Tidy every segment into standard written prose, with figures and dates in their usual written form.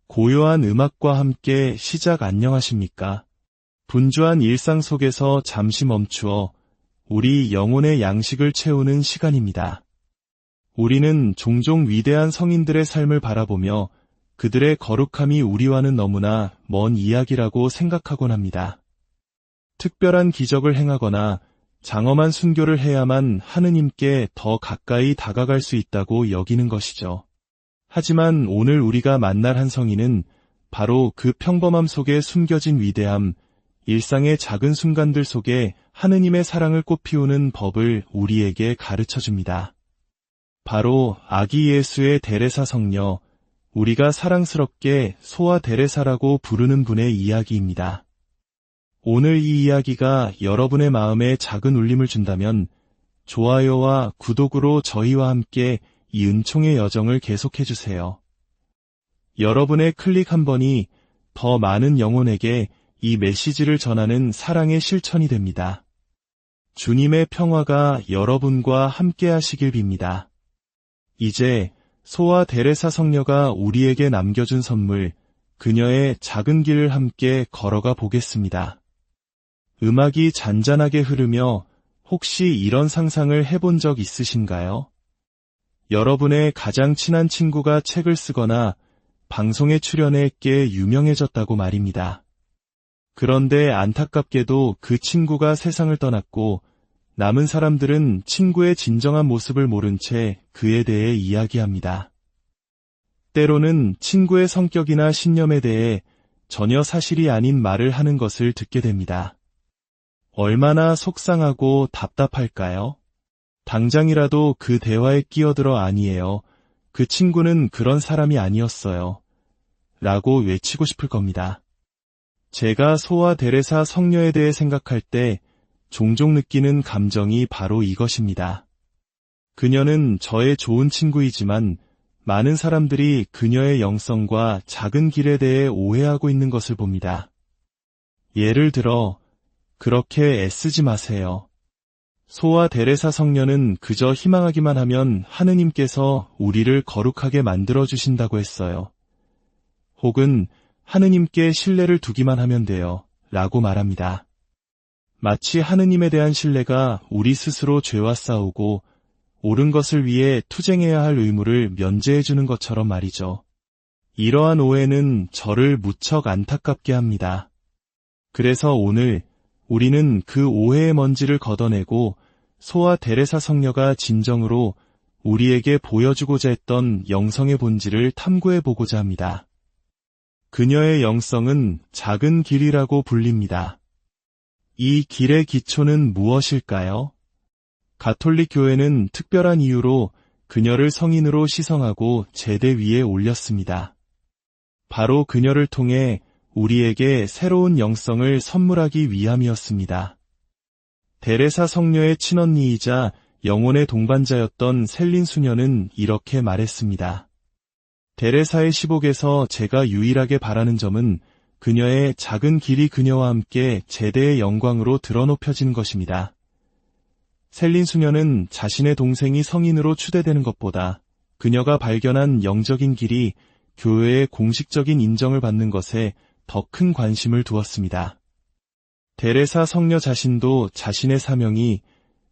고요한 음악과 함께 시작 안녕하십니까? 분주한 일상 속에서 잠시 멈추어 우리 영혼의 양식을 채우는 시간입니다. 우리는 종종 위대한 성인들의 삶을 바라보며 그들의 거룩함이 우리와는 너무나 먼 이야기라고 생각하곤 합니다. 특별한 기적을 행하거나 장엄한 순교를 해야만 하느님께 더 가까이 다가갈 수 있다고 여기는 것이죠. 하지만 오늘 우리가 만날 한 성인은 바로 그 평범함 속에 숨겨진 위대함, 일상의 작은 순간들 속에 하느님의 사랑을 꽃피우는 법을 우리에게 가르쳐줍니다. 바로 아기 예수의 데레사 성녀, 우리가 사랑스럽게 소아 데레사라고 부르는 분의 이야기입니다. 오늘 이 이야기가 여러분의 마음에 작은 울림을 준다면 좋아요와 구독으로 저희와 함께 이 은총의 여정을 계속해주세요. 여러분의 클릭 한 번이 더 많은 영혼에게 이 메시지를 전하는 사랑의 실천이 됩니다. 주님의 평화가 여러분과 함께 하시길 빕니다. 이제 소아 데레사 성녀가 우리에게 남겨준 선물, 그녀의 작은 길을 함께 걸어가 보겠습니다. 음악이 잔잔하게 흐르며 혹시 이런 상상을 해본 적 있으신가요? 여러분의 가장 친한 친구가 책을 쓰거나 방송에 출연해 꽤 유명해졌다고 말입니다. 그런데 안타깝게도 그 친구가 세상을 떠났고 남은 사람들은 친구의 진정한 모습을 모른 채 그에 대해 이야기합니다. 때로는 친구의 성격이나 신념에 대해 전혀 사실이 아닌 말을 하는 것을 듣게 됩니다. 얼마나 속상하고 답답할까요? 당장이라도 그 대화에 끼어들어 아니에요. 그 친구는 그런 사람이 아니었어요. 라고 외치고 싶을 겁니다. 제가 소아 데레사 성녀에 대해 생각할 때 종종 느끼는 감정이 바로 이것입니다. 그녀는 저의 좋은 친구이지만 많은 사람들이 그녀의 영성과 작은 길에 대해 오해하고 있는 것을 봅니다. 예를 들어, 그렇게 애쓰지 마세요. 소아 데레사 성녀는 그저 희망하기만 하면 하느님께서 우리를 거룩하게 만들어주신다고 했어요. 혹은 하느님께 신뢰를 두기만 하면 돼요. 라고 말합니다. 마치 하느님에 대한 신뢰가 우리 스스로 죄와 싸우고 옳은 것을 위해 투쟁해야 할 의무를 면제해주는 것처럼 말이죠. 이러한 오해는 저를 무척 안타깝게 합니다. 그래서 오늘 우리는 그 오해의 먼지를 걷어내고 소아 데레사 성녀가 진정으로 우리에게 보여주고자 했던 영성의 본질을 탐구해보고자 합니다. 그녀의 영성은 작은 길이라고 불립니다. 이 길의 기초는 무엇일까요? 가톨릭 교회는 특별한 이유로 그녀를 성인으로 시성하고 제대 위에 올렸습니다. 바로 그녀를 통해 우리에게 새로운 영성을 선물하기 위함이었습니다. 데레사 성녀의 친언니이자 영혼의 동반자였던 셀린 수녀는 이렇게 말했습니다. 데레사의 시복에서 제가 유일하게 바라는 점은 그녀의 작은 길이 그녀와 함께 제대의 영광으로 드러높여지는 것입니다. 셀린 수녀는 자신의 동생이 성인으로 추대되는 것보다 그녀가 발견한 영적인 길이 교회의 공식적인 인정을 받는 것에 더 큰 관심을 두었습니다. 데레사 성녀 자신도 자신의 사명이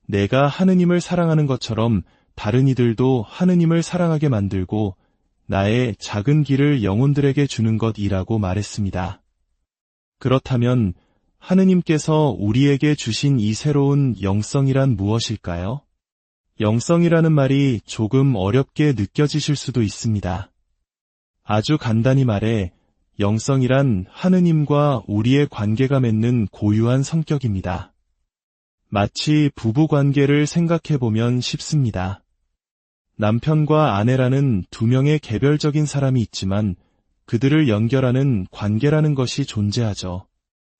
내가 하느님을 사랑하는 것처럼 다른 이들도 하느님을 사랑하게 만들고 나의 작은 길을 영혼들에게 주는 것이라고 말했습니다. 그렇다면 하느님께서 우리에게 주신 이 새로운 영성이란 무엇일까요? 영성이라는 말이 조금 어렵게 느껴지실 수도 있습니다. 아주 간단히 말해 영성이란 하느님과 우리의 관계가 맺는 고유한 성격입니다. 마치 부부 관계를 생각해보면 쉽습니다. 남편과 아내라는 두 명의 개별적인 사람이 있지만 그들을 연결하는 관계라는 것이 존재하죠.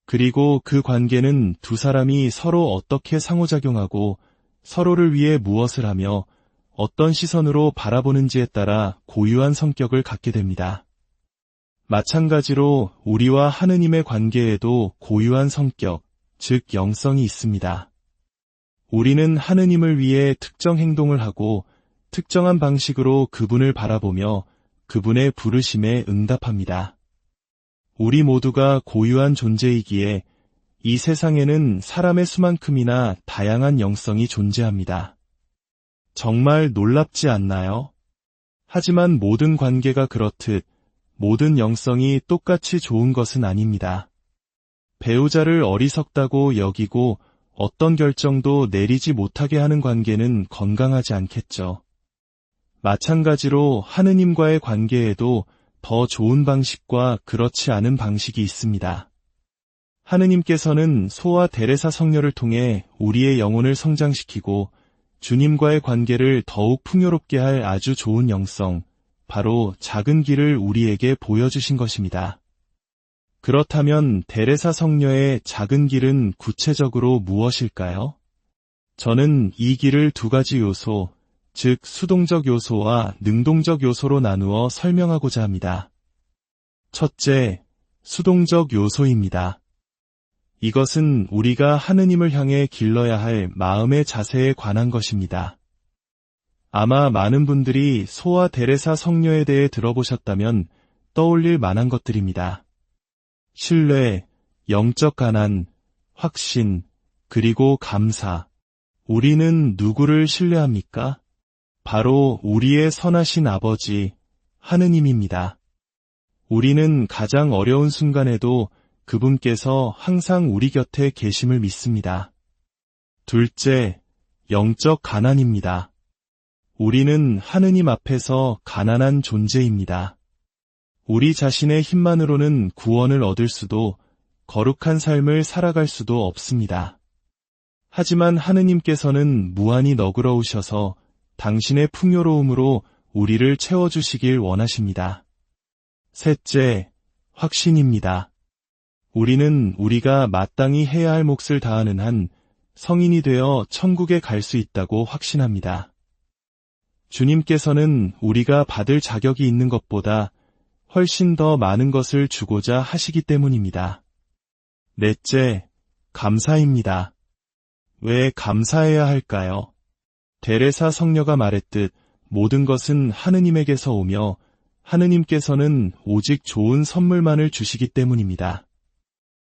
그리고 그 관계는 두 사람이 서로 어떻게 상호작용하고 서로를 위해 무엇을 하며 어떤 시선으로 바라보는지에 따라 고유한 성격을 갖게 됩니다. 마찬가지로 우리와 하느님의 관계에도 고유한 성격, 즉 영성이 있습니다. 우리는 하느님을 위해 특정 행동을 하고 특정한 방식으로 그분을 바라보며 그분의 부르심에 응답합니다. 우리 모두가 고유한 존재이기에 이 세상에는 사람의 수만큼이나 다양한 영성이 존재합니다. 정말 놀랍지 않나요? 하지만 모든 관계가 그렇듯 모든 영성이 똑같이 좋은 것은 아닙니다. 배우자를 어리석다고 여기고 어떤 결정도 내리지 못하게 하는 관계는 건강하지 않겠죠. 마찬가지로 하느님과의 관계에도 더 좋은 방식과 그렇지 않은 방식이 있습니다. 하느님께서는 소와 데레사 성녀를 통해 우리의 영혼을 성장시키고 주님과의 관계를 더욱 풍요롭게 할 아주 좋은 영성, 바로 작은 길을 우리에게 보여주신 것입니다. 그렇다면 데레사 성녀의 작은 길은 구체적으로 무엇일까요? 저는 이 길을 두 가지 요소, 즉 수동적 요소와 능동적 요소로 나누어 설명하고자 합니다. 첫째, 수동적 요소입니다. 이것은 우리가 하느님을 향해 길러야 할 마음의 자세에 관한 것입니다. 아마 많은 분들이 소와 데레사 성녀에 대해 들어보셨다면 떠올릴 만한 것들입니다. 신뢰, 영적 가난, 확신, 그리고 감사. 우리는 누구를 신뢰합니까? 바로 우리의 선하신 아버지, 하느님입니다. 우리는 가장 어려운 순간에도 그분께서 항상 우리 곁에 계심을 믿습니다. 둘째, 영적 가난입니다. 우리는 하느님 앞에서 가난한 존재입니다. 우리 자신의 힘만으로는 구원을 얻을 수도 거룩한 삶을 살아갈 수도 없습니다. 하지만 하느님께서는 무한히 너그러우셔서 당신의 풍요로움으로 우리를 채워주시길 원하십니다. 셋째, 확신입니다. 우리는 우리가 마땅히 해야 할 몫을 다하는 한 성인이 되어 천국에 갈 수 있다고 확신합니다. 주님께서는 우리가 받을 자격이 있는 것보다 훨씬 더 많은 것을 주고자 하시기 때문입니다. 넷째, 감사입니다. 왜 감사해야 할까요? 데레사 성녀가 말했듯 모든 것은 하느님에게서 오며 하느님께서는 오직 좋은 선물만을 주시기 때문입니다.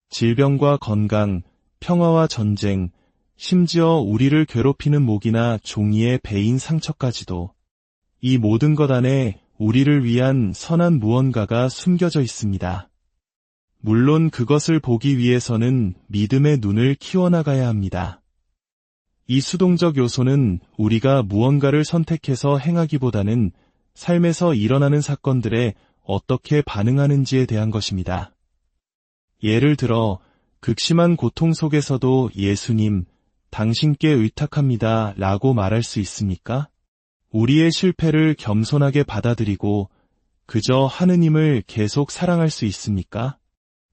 질병과 건강, 평화와 전쟁, 심지어 우리를 괴롭히는 모기나 종이의 배인 상처까지도 이 모든 것 안에 우리를 위한 선한 무언가가 숨겨져 있습니다. 물론 그것을 보기 위해서는 믿음의 눈을 키워나가야 합니다. 이 수동적 요소는 우리가 무언가를 선택해서 행하기보다는 삶에서 일어나는 사건들에 어떻게 반응하는지에 대한 것입니다. 예를 들어 극심한 고통 속에서도 예수님, 당신께 의탁합니다 라고 말할 수 있습니까? 우리의 실패를 겸손하게 받아들이고 그저 하느님을 계속 사랑할 수 있습니까?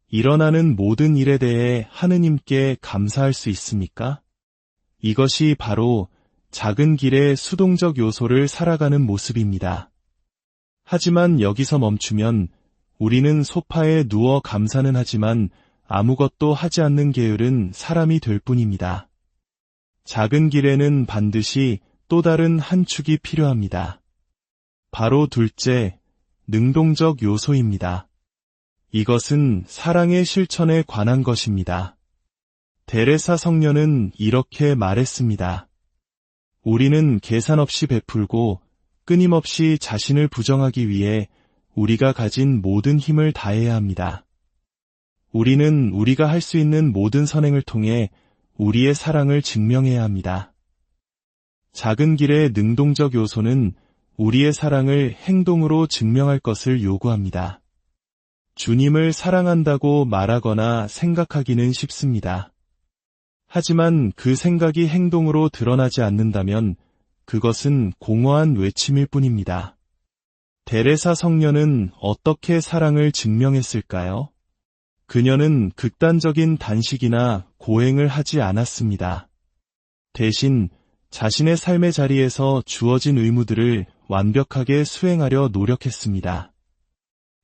일어나는 모든 일에 대해 하느님께 감사할 수 있습니까? 이것이 바로 작은 길의 수동적 요소를 살아가는 모습입니다. 하지만 여기서 멈추면 우리는 소파에 누워 감사는 하지만 아무것도 하지 않는 게으른 사람이 될 뿐입니다. 작은 길에는 반드시 또 다른 한 축이 필요합니다. 바로 둘째, 능동적 요소입니다. 이것은 사랑의 실천에 관한 것입니다. 데레사 성녀는 이렇게 말했습니다. 우리는 계산 없이 베풀고 끊임없이 자신을 부정하기 위해 우리가 가진 모든 힘을 다해야 합니다. 우리는 우리가 할 수 있는 모든 선행을 통해 우리의 사랑을 증명해야 합니다. 작은 길의 능동적 요소는 우리의 사랑을 행동으로 증명할 것을 요구합니다. 주님을 사랑한다고 말하거나 생각하기는 쉽습니다. 하지만 그 생각이 행동으로 드러나지 않는다면 그것은 공허한 외침일 뿐입니다. 데레사 성녀는 어떻게 사랑을 증명했을까요? 그녀는 극단적인 단식이나 고행을 하지 않았습니다. 대신 자신의 삶의 자리에서 주어진 의무들을 완벽하게 수행하려 노력했습니다.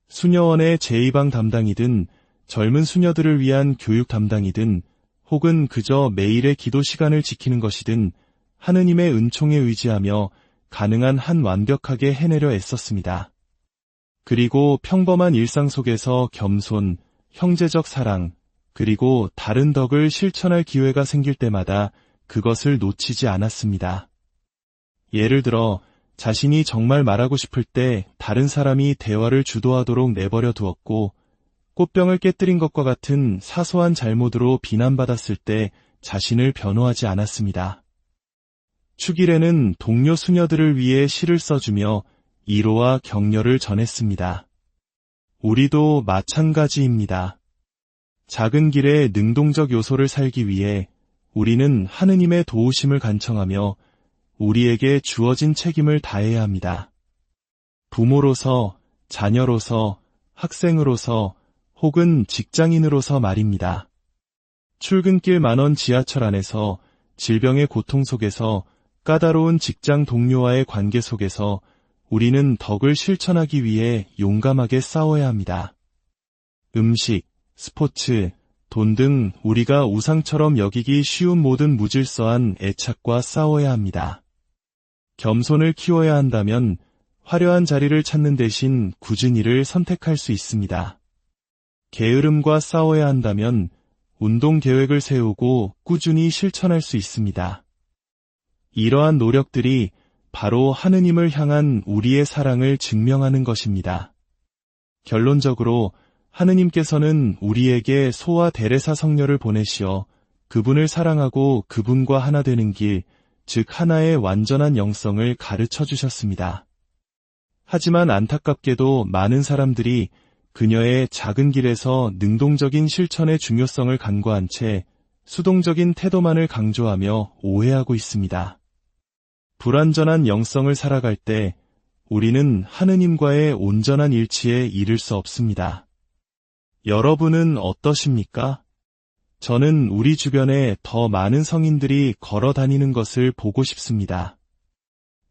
수녀원의 제2방 담당이든 젊은 수녀들을 위한 교육 담당이든 혹은 그저 매일의 기도 시간을 지키는 것이든 하느님의 은총에 의지하며 가능한 한 완벽하게 해내려 애썼습니다. 그리고 평범한 일상 속에서 겸손, 형제적 사랑, 그리고 다른 덕을 실천할 기회가 생길 때마다 그것을 놓치지 않았습니다. 예를 들어 자신이 정말 말하고 싶을 때 다른 사람이 대화를 주도하도록 내버려 두었고, 꽃병을 깨뜨린 것과 같은 사소한 잘못으로 비난받았을 때 자신을 변호하지 않았습니다. 축일에는 동료 수녀들을 위해 시를 써주며 위로와 격려를 전했습니다. 우리도 마찬가지입니다. 작은 길에 능동적 요소를 살기 위해 우리는 하느님의 도우심을 간청하며 우리에게 주어진 책임을 다해야 합니다. 부모로서, 자녀로서, 학생으로서, 혹은 직장인으로서 말입니다. 출근길 만원 지하철 안에서, 질병의 고통 속에서, 까다로운 직장 동료와의 관계 속에서 우리는 덕을 실천하기 위해 용감하게 싸워야 합니다. 음식, 스포츠, 돈 등 우리가 우상처럼 여기기 쉬운 모든 무질서한 애착과 싸워야 합니다. 겸손을 키워야 한다면 화려한 자리를 찾는 대신 굳은 일을 선택할 수 있습니다. 게으름과 싸워야 한다면 운동 계획을 세우고 꾸준히 실천할 수 있습니다. 이러한 노력들이 바로 하느님을 향한 우리의 사랑을 증명하는 것입니다. 결론적으로 하느님께서는 우리에게 소와 데레사 성녀를 보내시어 그분을 사랑하고 그분과 하나 되는 길, 즉 하나의 완전한 영성을 가르쳐 주셨습니다. 하지만 안타깝게도 많은 사람들이 그녀의 작은 길에서 능동적인 실천의 중요성을 간과한 채 수동적인 태도만을 강조하며 오해하고 있습니다. 불완전한 영성을 살아갈 때 우리는 하느님과의 온전한 일치에 이를 수 없습니다. 여러분은 어떠십니까? 저는 우리 주변에 더 많은 성인들이 걸어 다니는 것을 보고 싶습니다.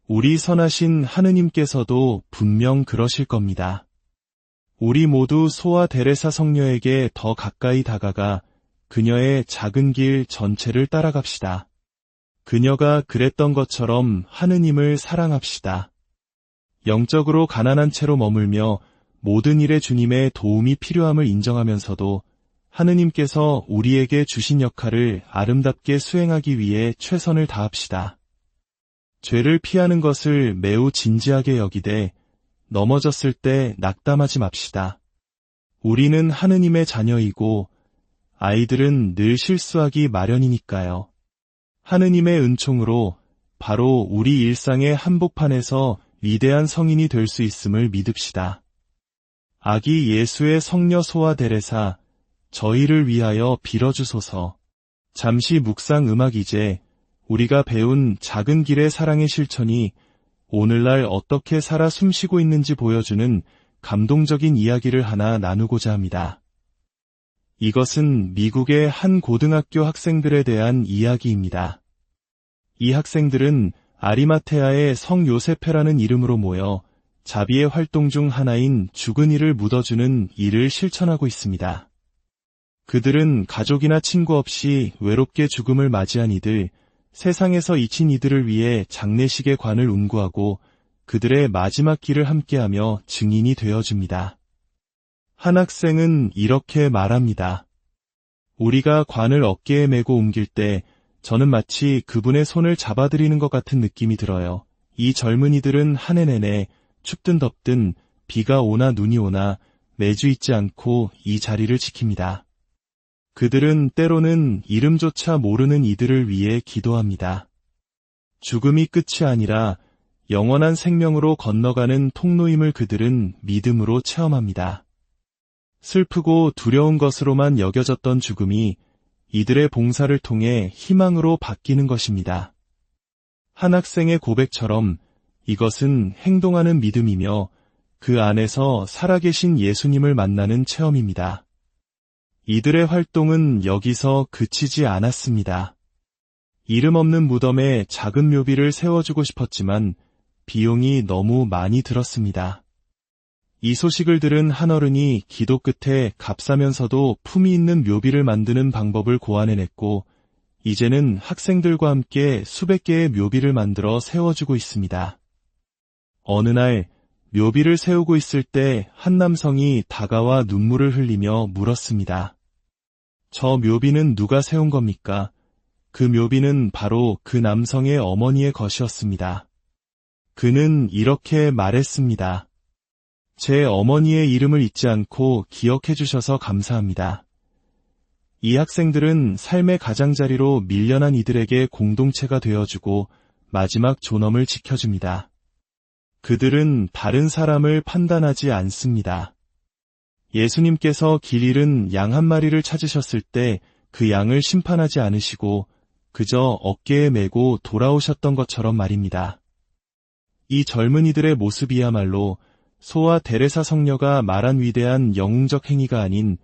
우리 선하신 하느님께서도 분명 그러실 겁니다. 우리 모두 소아 데레사 성녀에게 더 가까이 다가가 그녀의 작은 길 전체를 따라갑시다. 그녀가 그랬던 것처럼 하느님을 사랑합시다. 영적으로 가난한 채로 머물며 모든 일에 주님의 도움이 필요함을 인정하면서도 하느님께서 우리에게 주신 역할을 아름답게 수행하기 위해 최선을 다합시다. 죄를 피하는 것을 매우 진지하게 여기되 넘어졌을 때 낙담하지 맙시다. 우리는 하느님의 자녀이고 아이들은 늘 실수하기 마련이니까요. 하느님의 은총으로 바로 우리 일상의 한복판에서 위대한 성인이 될 수 있음을 믿읍시다. 아기 예수의 성녀 소아 데레사, 저희를 위하여 빌어주소서. 잠시 묵상 음악 이제 우리가 배운 작은 길의 사랑의 실천이 오늘날 어떻게 살아 숨쉬고 있는지 보여주는 감동적인 이야기를 하나 나누고자 합니다. 이것은 미국의 한 고등학교 학생들에 대한 이야기입니다. 이 학생들은 아리마테아의 성 요세페라는 이름으로 모여 자비의 활동 중 하나인 죽은 이를 묻어주는 일을 실천하고 있습니다. 그들은 가족이나 친구 없이 외롭게 죽음을 맞이한 이들, 세상에서 잊힌 이들을 위해 장례식의 관을 운구하고 그들의 마지막 길을 함께하며 증인이 되어줍니다. 한 학생은 이렇게 말합니다. 우리가 관을 어깨에 메고 옮길 때 저는 마치 그분의 손을 잡아드리는 것 같은 느낌이 들어요. 이 젊은이들은 한 해 내내 춥든 덥든 비가 오나 눈이 오나 매주 잊지 않고 이 자리를 지킵니다. 그들은 때로는 이름조차 모르는 이들을 위해 기도합니다. 죽음이 끝이 아니라 영원한 생명으로 건너가는 통로임을 그들은 믿음으로 체험합니다. 슬프고 두려운 것으로만 여겨졌던 죽음이 이들의 봉사를 통해 희망으로 바뀌는 것입니다. 한 학생의 고백처럼 이것은 행동하는 믿음이며 그 안에서 살아계신 예수님을 만나는 체험입니다. 이들의 활동은 여기서 그치지 않았습니다. 이름 없는 무덤에 작은 묘비를 세워주고 싶었지만 비용이 너무 많이 들었습니다. 이 소식을 들은 한 어른이 기도 끝에 값싸면서도 품위 있는 묘비를 만드는 방법을 고안해냈고 이제는 학생들과 함께 수백 개의 묘비를 만들어 세워주고 있습니다. 어느 날 묘비를 세우고 있을 때 한 남성이 다가와 눈물을 흘리며 물었습니다. 저 묘비는 누가 세운 겁니까? 그 묘비는 바로 그 남성의 어머니의 것이었습니다. 그는 이렇게 말했습니다. 제 어머니의 이름을 잊지 않고 기억해 주셔서 감사합니다. 이 학생들은 삶의 가장자리로 밀려난 이들에게 공동체가 되어주고 마지막 존엄을 지켜줍니다. 그들은 다른 사람을 판단하지 않습니다. 예수님께서 길 잃은 양 한 마리를 찾으셨을 때 그 양을 심판하지 않으시고 그저 어깨에 메고 돌아오셨던 것처럼 말입니다. 이 젊은이들의 모습이야말로 소아 데레사 성녀가 말한 위대한 영웅적 행위가 아닌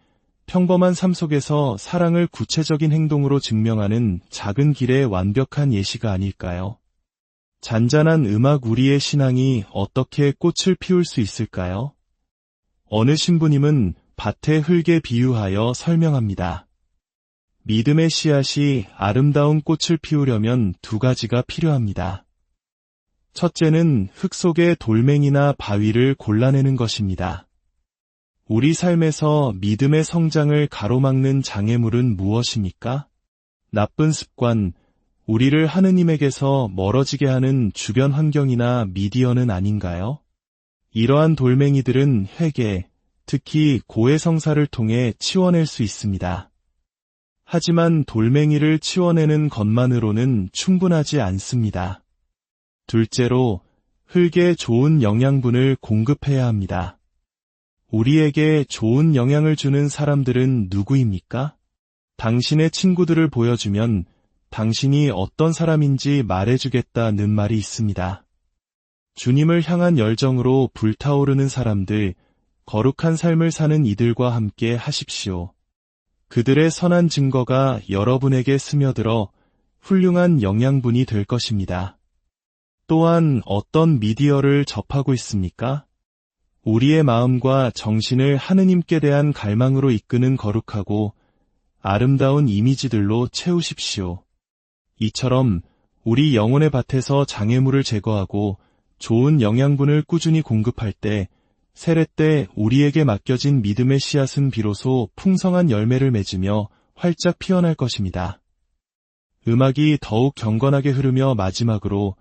평범한 삶 속에서 사랑을 구체적인 행동으로 증명하는 작은 길의 완벽한 예시가 아닐까요? 잔잔한 음악 우리의 신앙이 어떻게 꽃을 피울 수 있을까요? 어느 신부님은 밭의 흙에 비유하여 설명합니다. 믿음의 씨앗이 아름다운 꽃을 피우려면 두 가지가 필요합니다. 첫째는 흙 속의 돌멩이나 바위를 골라내는 것입니다. 우리 삶에서 믿음의 성장을 가로막는 장애물은 무엇입니까? 나쁜 습관, 우리를 하느님에게서 멀어지게 하는 주변 환경이나 미디어는 아닌가요? 이러한 돌멩이들은 회개, 특히 고해성사를 통해 치워낼 수 있습니다. 하지만 돌멩이를 치워내는 것만으로는 충분하지 않습니다. 둘째로, 흙에 좋은 영양분을 공급해야 합니다. 우리에게 좋은 영향을 주는 사람들은 누구입니까? 당신의 친구들을 보여주면 당신이 어떤 사람인지 말해주겠다는 말이 있습니다. 주님을 향한 열정으로 불타오르는 사람들, 거룩한 삶을 사는 이들과 함께 하십시오. 그들의 선한 증거가 여러분에게 스며들어 훌륭한 영양분이 될 것입니다. 또한 어떤 미디어를 접하고 있습니까? 우리의 마음과 정신을 하느님께 대한 갈망으로 이끄는 거룩하고 아름다운 이미지들로 채우십시오. 이처럼 우리 영혼의 밭에서 장애물을 제거하고 좋은 영양분을 꾸준히 공급할 때 세례 때 우리에게 맡겨진 믿음의 씨앗은 비로소 풍성한 열매를 맺으며 활짝 피어날 것입니다. 음악이 더욱 경건하게 흐르며 마지막으로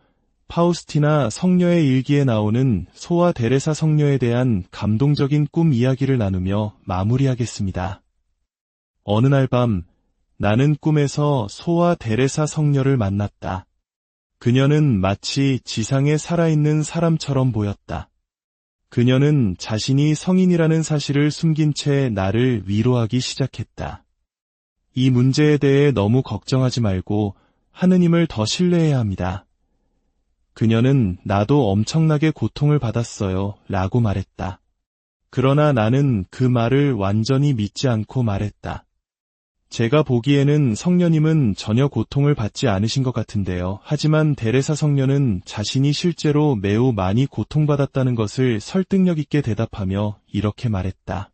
파우스티나 성녀의 일기에 나오는 소아 데레사 성녀에 대한 감동적인 꿈 이야기를 나누며 마무리하겠습니다. 어느 날 밤 나는 꿈에서 소아 데레사 성녀를 만났다. 그녀는 마치 지상에 살아있는 사람처럼 보였다. 그녀는 자신이 성인이라는 사실을 숨긴 채 나를 위로하기 시작했다. 이 문제에 대해 너무 걱정하지 말고 하느님을 더 신뢰해야 합니다. 그녀는 나도 엄청나게 고통을 받았어요 라고 말했다. 그러나 나는 그 말을 완전히 믿지 않고 말했다. 제가 보기에는 성녀님은 전혀 고통을 받지 않으신 것 같은데요. 하지만 데레사 성녀는 자신이 실제로 매우 많이 고통받았다는 것을 설득력 있게 대답하며 이렇게 말했다.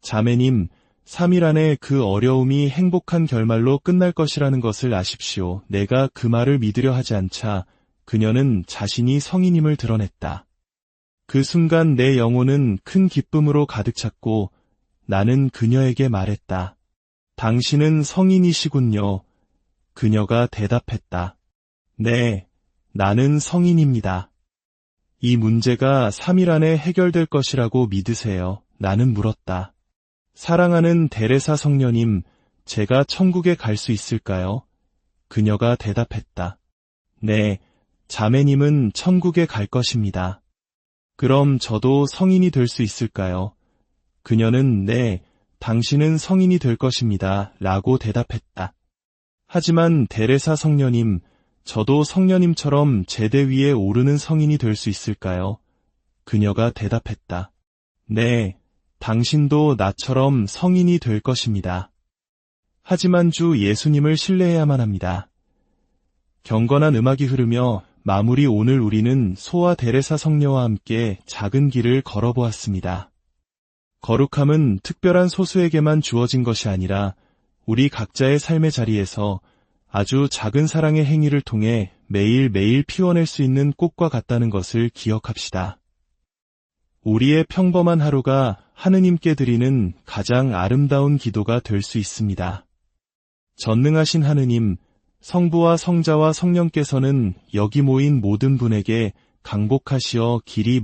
자매님, 3일 안에 그 어려움이 행복한 결말로 끝날 것이라는 것을 아십시오. 내가 그 말을 믿으려 하지 않자 그녀는 자신이 성인임을 드러냈다. 그 순간 내 영혼은 큰 기쁨으로 가득 찼고 나는 그녀에게 말했다. 당신은 성인이시군요. 그녀가 대답했다. 네, 나는 성인입니다. 이 문제가 3일 안에 해결될 것이라고 믿으세요. 나는 물었다. 사랑하는 데레사 성녀님, 제가 천국에 갈 수 있을까요? 그녀가 대답했다. 네, 자매님은 천국에 갈 것입니다. 그럼 저도 성인이 될 수 있을까요? 그녀는 네, 당신은 성인이 될 것입니다. 라고 대답했다. 하지만 데레사 성녀님, 저도 성녀님처럼 제대 위에 오르는 성인이 될 수 있을까요? 그녀가 대답했다. 네, 당신도 나처럼 성인이 될 것입니다. 하지만 주 예수님을 신뢰해야만 합니다. 경건한 음악이 흐르며 마무리 오늘 우리는 소아 데레사 성녀와 함께 작은 길을 걸어보았습니다. 거룩함은 특별한 소수에게만 주어진 것이 아니라 우리 각자의 삶의 자리에서 아주 작은 사랑의 행위를 통해 매일매일 피워낼 수 있는 꽃과 같다는 것을 기억합시다. 우리의 평범한 하루가 하느님께 드리는 가장 아름다운 기도가 될 수 있습니다. 전능하신 하느님, 성부와 성자와 성령께서는 여기 모인 모든 분에게 강복하시어 길이